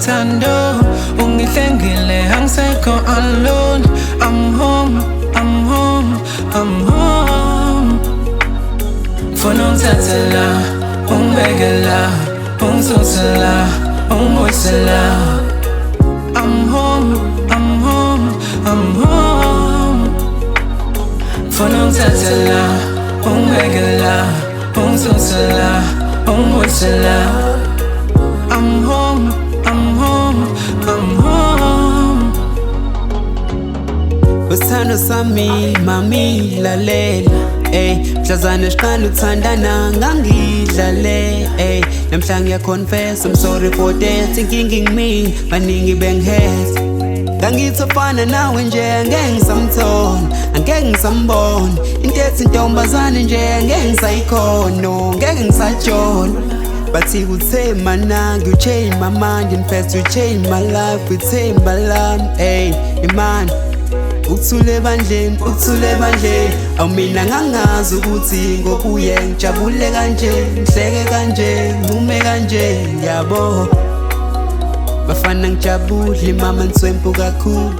uthando ungihlengile angisekho alone. I'm home, I'm home, I'm home. Funa ungithathe la, ungibeke la, ungisuse la, ungibuyise la. I'm home, I'm home, I'm home. Funa ungithathe la, ungibeke la, ungisuse la, ungibuyise la. I'm home, I'm home, I'm home. Usithando sami mami lalela, mhlazane siqala ukuthandana ngangidlale, namhla ngiyaconfess I'm sorry for that. Thinking me baningi bengihethe, ngangithofana nawe nje angeke ngisamthona, angeke ngisambona. Into ethi intombazane nje angeke ngisayikhona, ngeke ngisajola. But you would say manang, you change my mind. In fact you change my life with same balam. Man uthule bandleni, uthule bandleni. Awumina ngangazi ukuthi ngokuye ngijabule kanje, ngihleke kanje, ngimume kanje, yabo bafana ngijabule mama ngiswempu kakhulu.